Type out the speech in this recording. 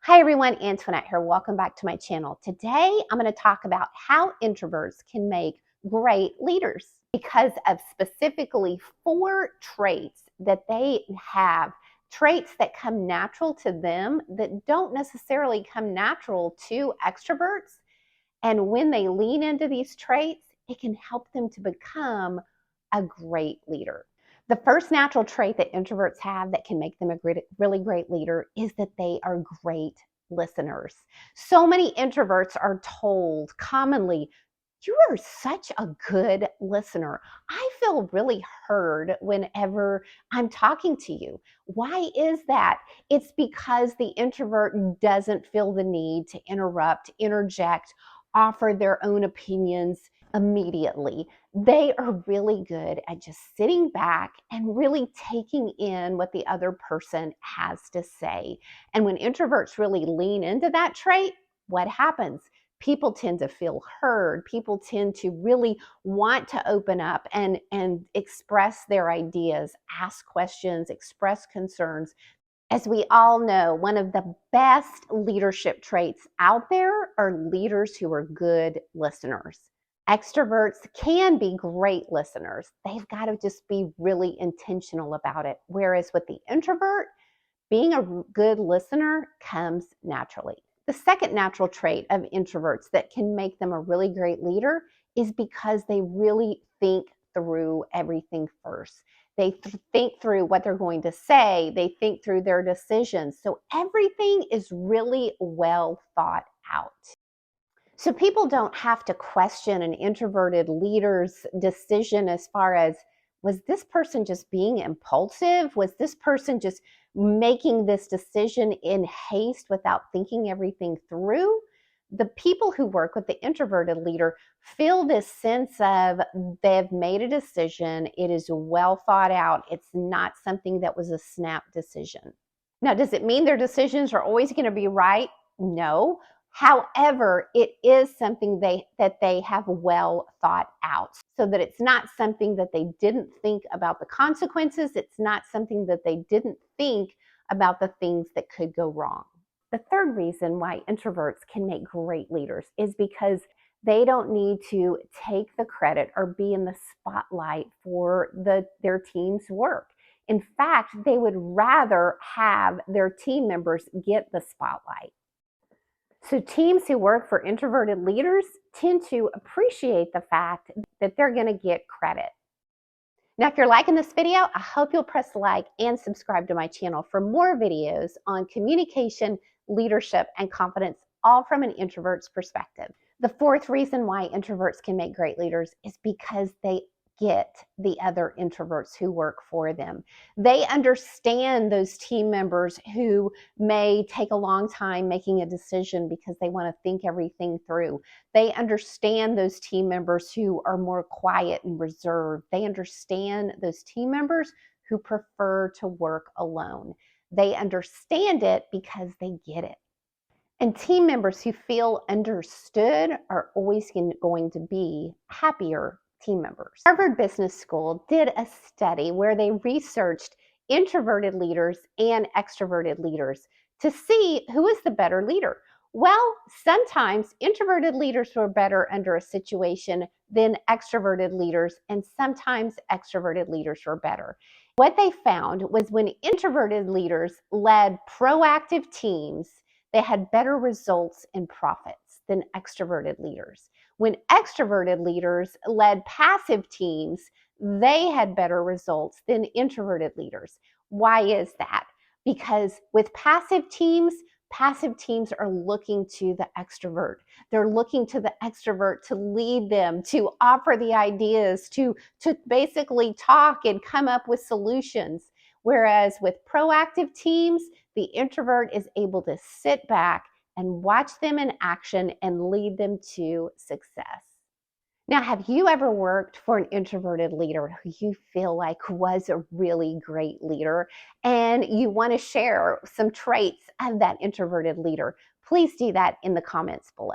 Hi everyone, Antoinette here. Welcome back to my channel. Today I'm going to talk about how introverts can make great leaders because of specifically 4 traits that they have, traits that come natural to them that don't necessarily come natural to extroverts. And when they lean into these traits, it can help them to become a great leader. The first natural trait that introverts have that can make them a really great leader is that they are great listeners. So many introverts are told commonly, "You are such a good listener. I feel really heard whenever I'm talking to you." Why is that? It's because the introvert doesn't feel the need to interrupt, interject, offer their own opinions immediately. They are really good at just sitting back and really taking in what the other person has to say. And when introverts really lean into that trait, what happens? People tend to feel heard. People tend to really want to open up and express their ideas, ask questions, express concerns. As we all know, one of the best leadership traits out there are leaders who are good listeners. Extroverts can be great listeners. They've got to just be really intentional about it. Whereas with the introvert, being a good listener comes naturally. The second natural trait of introverts that can make them a really great leader is because they really think through everything first. They think through what they're going to say. They think through their decisions. So everything is really well thought out. So people don't have to question an introverted leader's decision as far as, was this person just being impulsive? Was this person just making this decision in haste without thinking everything through? The people who work with the introverted leader feel this sense of they've made a decision. It is well thought out. It's not something that was a snap decision. Now, does it mean their decisions are always going to be right? No. However, it is something that they have well thought out, so that it's not something that they didn't think about the consequences. It's not something that they didn't think about the things that could go wrong. The third reason why introverts can make great leaders is because they don't need to take the credit or be in the spotlight for their team's work. In fact, they would rather have their team members get the spotlight. So teams who work for introverted leaders tend to appreciate the fact that they're going to get credit. Now, if you're liking this video, I hope you'll press like and subscribe to my channel for more videos on communication, leadership, and confidence, all from an introvert's perspective. The fourth reason why introverts can make great leaders is because they get the other introverts who work for them. They understand those team members who may take a long time making a decision because they want to think everything through. They understand those team members who are more quiet and reserved. They understand those team members who prefer to work alone. They understand it because they get it. And team members who feel understood are always going to be happier team members. Harvard Business School did a study where they researched introverted leaders and extroverted leaders to see who is the better leader. Well, sometimes introverted leaders were better under a situation than extroverted leaders, and sometimes extroverted leaders were better. What they found was when introverted leaders led proactive teams, they had better results in profits than extroverted leaders. When extroverted leaders led passive teams, they had better results than introverted leaders. Why is that? Because with passive teams are looking to the extrovert. They're looking to the extrovert to lead them, to offer the ideas, to basically talk and come up with solutions. Whereas with proactive teams, the introvert is able to sit back and watch them in action and lead them to success. Now, have you ever worked for an introverted leader who you feel like was a really great leader and you want to share some traits of that introverted leader? Please do that in the comments below.